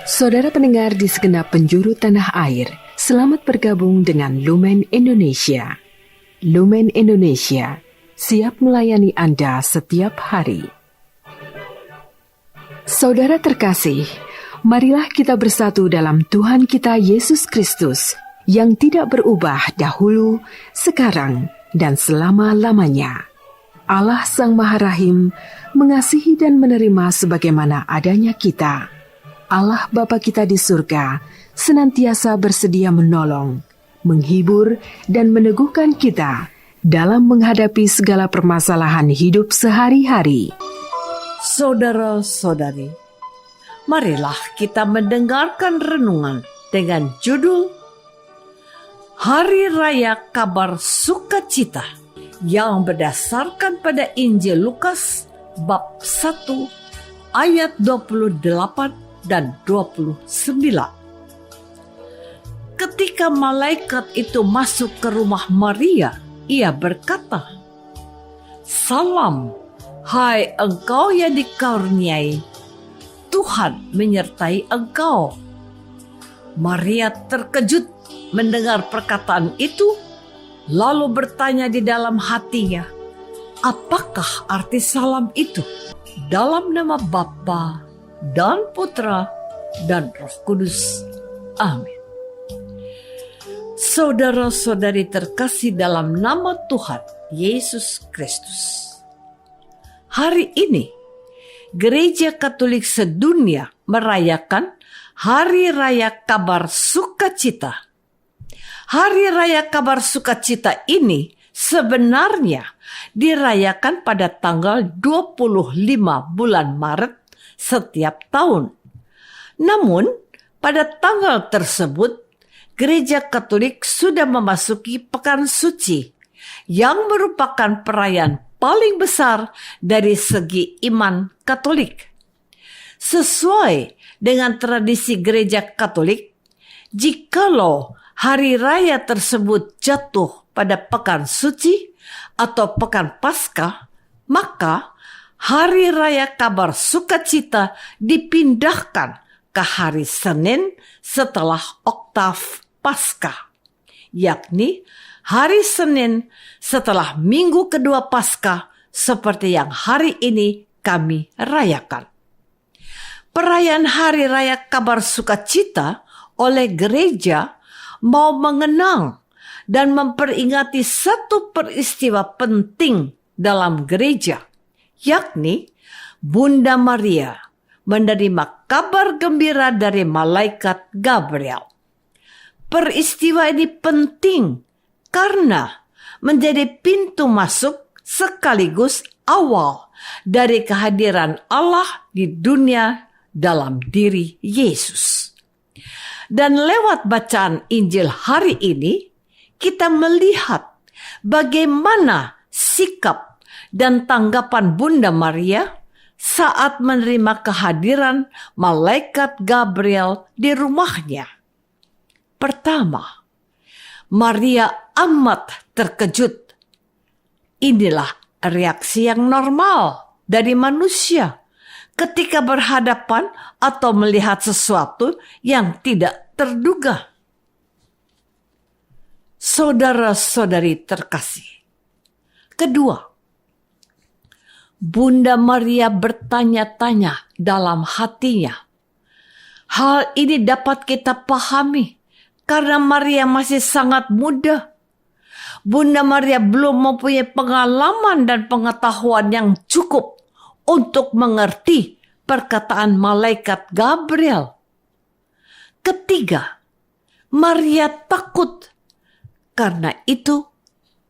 Saudara pendengar di segenap penjuru tanah air, selamat bergabung dengan Lumen Indonesia. Lumen Indonesia, siap melayani Anda setiap hari. Saudara terkasih, marilah kita bersatu dalam Tuhan kita Yesus Kristus yang tidak berubah dahulu, sekarang, dan selama-lamanya. Allah Sang Maha Rahim mengasihi dan menerima sebagaimana adanya kita. Allah Bapa kita di surga senantiasa bersedia menolong, menghibur, dan meneguhkan kita dalam menghadapi segala permasalahan hidup sehari-hari. Saudara-saudari, marilah kita mendengarkan renungan dengan judul Hari Raya Kabar Sukacita yang berdasarkan pada Injil Lukas bab 1 ayat 28 dan 29. Ketika malaikat itu masuk ke rumah Maria, ia berkata, "Salam, hai engkau yang dikaruniai, Tuhan menyertai engkau." Maria terkejut mendengar perkataan itu, lalu bertanya di dalam hatinya, apakah arti salam itu? Dalam nama Bapa dan Putra dan Roh Kudus. Amin. Saudara-saudari terkasih dalam nama Tuhan Yesus Kristus. Hari ini, Gereja Katolik sedunia merayakan Hari Raya Kabar Sukacita. Hari Raya Kabar Sukacita ini sebenarnya dirayakan pada tanggal 25 bulan Maret setiap tahun. Namun, pada tanggal tersebut, Gereja Katolik sudah memasuki Pekan Suci, yang merupakan perayaan paling besar dari segi iman Katolik. Sesuai dengan tradisi Gereja Katolik, jikalau hari raya tersebut jatuh pada Pekan Suci atau Pekan Paskah, maka Hari Raya Kabar Sukacita dipindahkan ke hari Senin setelah Oktav Paskah, yakni hari Senin setelah minggu kedua Paskah seperti yang hari ini kami rayakan. Perayaan Hari Raya Kabar Sukacita oleh gereja mau mengenang dan memperingati satu peristiwa penting dalam gereja, yakni Bunda Maria menerima kabar gembira dari malaikat Gabriel. Peristiwa ini penting karena menjadi pintu masuk sekaligus awal dari kehadiran Allah di dunia dalam diri Yesus. Dan lewat bacaan Injil hari ini, kita melihat bagaimana sikap dan tanggapan Bunda Maria saat menerima kehadiran malaikat Gabriel di rumahnya. Pertama, Maria amat terkejut. Inilah reaksi yang normal dari manusia ketika berhadapan atau melihat sesuatu yang tidak terduga. Saudara-saudari terkasih. Kedua, Bunda Maria bertanya-tanya dalam hatinya. Hal ini dapat kita pahami karena Maria masih sangat muda. Bunda Maria belum mempunyai pengalaman dan pengetahuan yang cukup untuk mengerti perkataan malaikat Gabriel. Ketiga, Maria takut. Karena itu,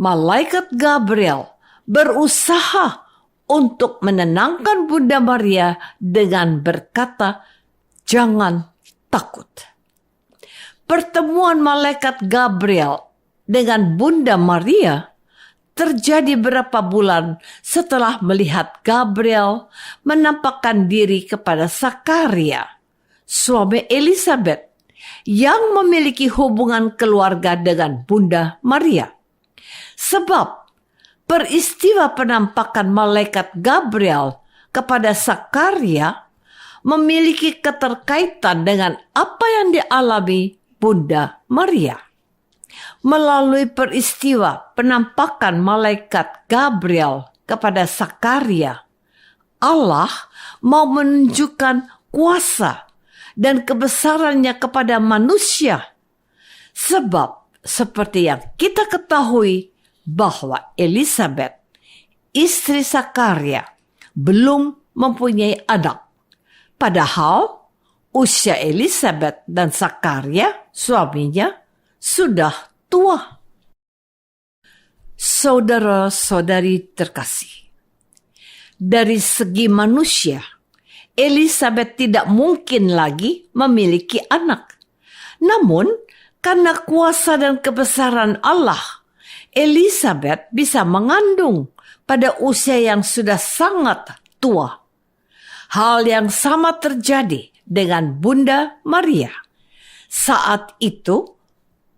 malaikat Gabriel berusaha untuk menenangkan Bunda Maria dengan berkata, "Jangan takut." Pertemuan malaikat Gabriel dengan Bunda Maria terjadi beberapa bulan setelah melihat Gabriel menampakkan diri kepada Zakaria, suami Elizabeth, yang memiliki hubungan keluarga dengan Bunda Maria. Sebab peristiwa penampakan malaikat Gabriel kepada Zakaria memiliki keterkaitan dengan apa yang dialami Bunda Maria. Melalui peristiwa penampakan malaikat Gabriel kepada Zakaria, Allah mau menunjukkan kuasa dan kebesarannya kepada manusia. Sebab seperti yang kita ketahui bahwa Elisabet, istri Zakaria, belum mempunyai anak. Padahal usia Elisabet dan Zakaria, suaminya, sudah tua. Saudara-saudari terkasih, dari segi manusia, Elisabet tidak mungkin lagi memiliki anak. Namun, karena kuasa dan kebesaran Allah, Elisabet bisa mengandung pada usia yang sudah sangat tua. Hal yang sama terjadi dengan Bunda Maria. Saat itu,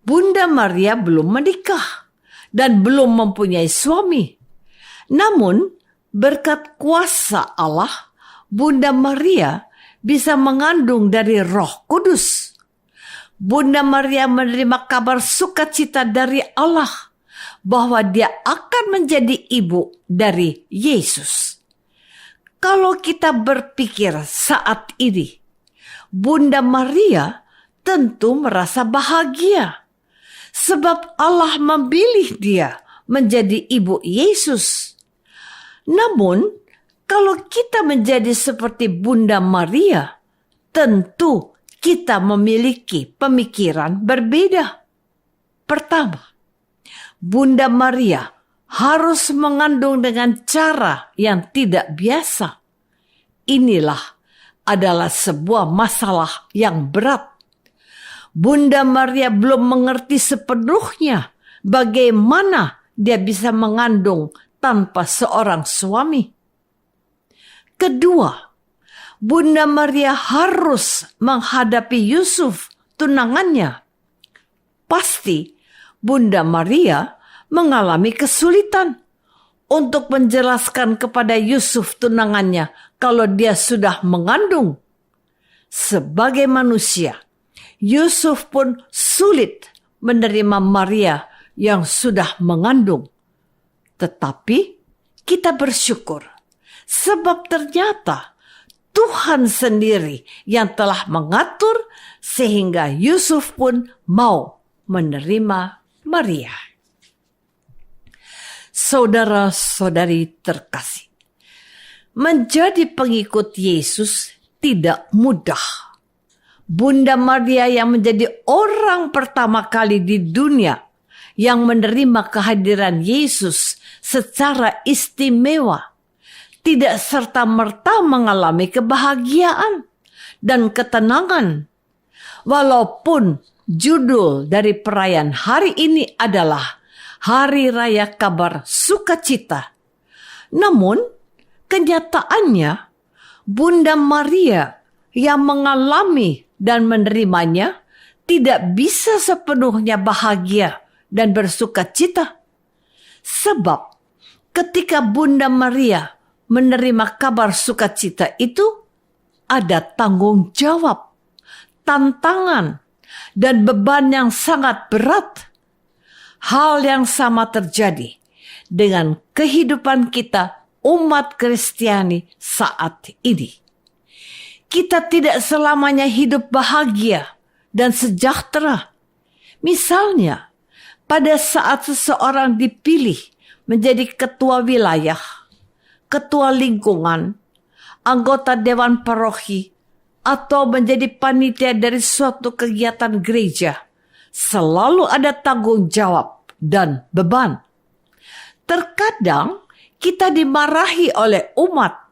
Bunda Maria belum menikah dan belum mempunyai suami. Namun, berkat kuasa Allah, Bunda Maria bisa mengandung dari Roh Kudus. Bunda Maria menerima kabar sukacita dari Allah bahwa dia akan menjadi ibu dari Yesus. Kalau kita berpikir saat ini, Bunda Maria tentu merasa bahagia sebab Allah memilih dia menjadi ibu Yesus. Namun, kalau kita menjadi seperti Bunda Maria, tentu kita memiliki pemikiran berbeda. Pertama, Bunda Maria harus mengandung dengan cara yang tidak biasa. Inilah adalah sebuah masalah yang berat. Bunda Maria belum mengerti sepenuhnya bagaimana dia bisa mengandung tanpa seorang suami. Kedua, Bunda Maria harus menghadapi Yusuf, tunangannya. Pasti Bunda Maria mengalami kesulitan untuk menjelaskan kepada Yusuf, tunangannya, kalau dia sudah mengandung. Sebagai manusia, Yusuf pun sulit menerima Maria yang sudah mengandung. Tetapi kita bersyukur sebab ternyata Tuhan sendiri yang telah mengatur sehingga Yusuf pun mau menerima Maria. Saudara-saudari terkasih, menjadi pengikut Yesus tidak mudah. Bunda Maria yang menjadi orang pertama kali di dunia yang menerima kehadiran Yesus secara istimewa, tidak serta-merta mengalami kebahagiaan dan ketenangan. Walaupun judul dari perayaan hari ini adalah Hari Raya Kabar Sukacita, namun kenyataannya Bunda Maria yang mengalami dan menerimanya tidak bisa sepenuhnya bahagia dan bersukacita. Sebab ketika Bunda Maria menerima kabar sukacita itu, ada tanggung jawab, tantangan, dan beban yang sangat berat. Hal yang sama terjadi dengan kehidupan kita umat Kristiani saat ini. Kita tidak selamanya hidup bahagia dan sejahtera. Misalnya, pada saat seseorang dipilih menjadi ketua wilayah, ketua lingkungan, anggota dewan paroki, atau menjadi panitia dari suatu kegiatan gereja, selalu ada tanggung jawab dan beban. Terkadang kita dimarahi oleh umat,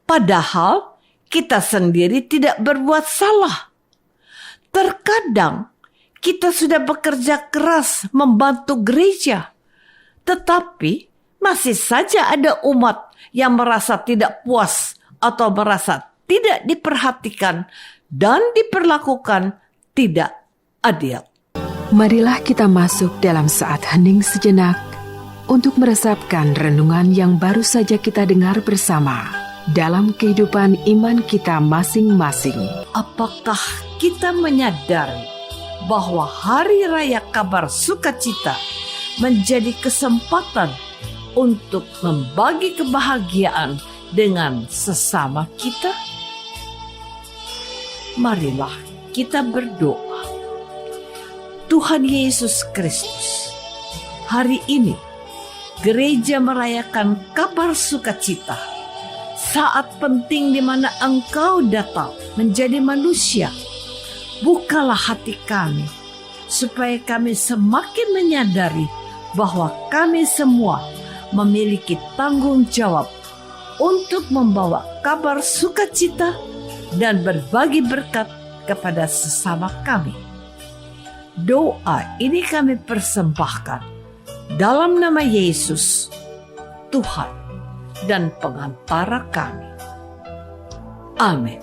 padahal kita sendiri tidak berbuat salah. Terkadang kita sudah bekerja keras membantu gereja, tetapi masih saja ada umat yang merasa tidak puas atau merasa tidak diperhatikan dan diperlakukan tidak adil. Marilah kita masuk dalam saat hening sejenak untuk meresapkan renungan yang baru saja kita dengar bersama. dalam kehidupan iman kita masing-masing. Apakah kita menyadari bahwa Hari Raya Kabar Sukacita menjadi kesempatan untuk membagi kebahagiaan dengan sesama kita? Marilah kita berdoa. Tuhan Yesus Kristus, hari ini gereja merayakan kabar sukacita, saat penting di mana Engkau datang menjadi manusia. Bukalah hati kami, supaya kami semakin menyadari bahwa kami semua memiliki tanggung jawab untuk membawa kabar sukacita dan berbagi berkat kepada sesama kami. Doa ini kami persembahkan dalam nama Yesus, Tuhan dan pengantara kami. Amin.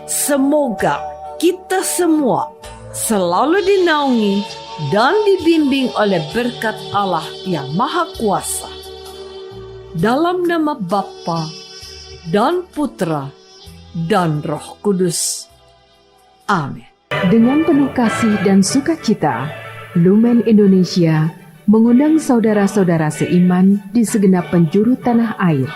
Semoga kita semua selalu dinaungi dan dibimbing oleh berkat Allah yang Maha Kuasa. Dalam nama Bapa dan Putra dan Roh Kudus. Amin. Dengan penuh kasih dan sukacita, Lumen Indonesia mengundang saudara-saudara seiman di segenap penjuru tanah air.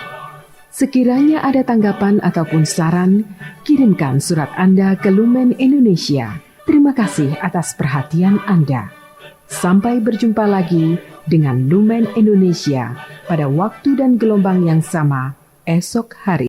Sekiranya ada tanggapan ataupun saran, kirimkan surat Anda ke Lumen Indonesia. Terima kasih atas perhatian Anda. Sampai berjumpa lagi dengan Lumen Indonesia pada waktu dan gelombang yang sama esok hari.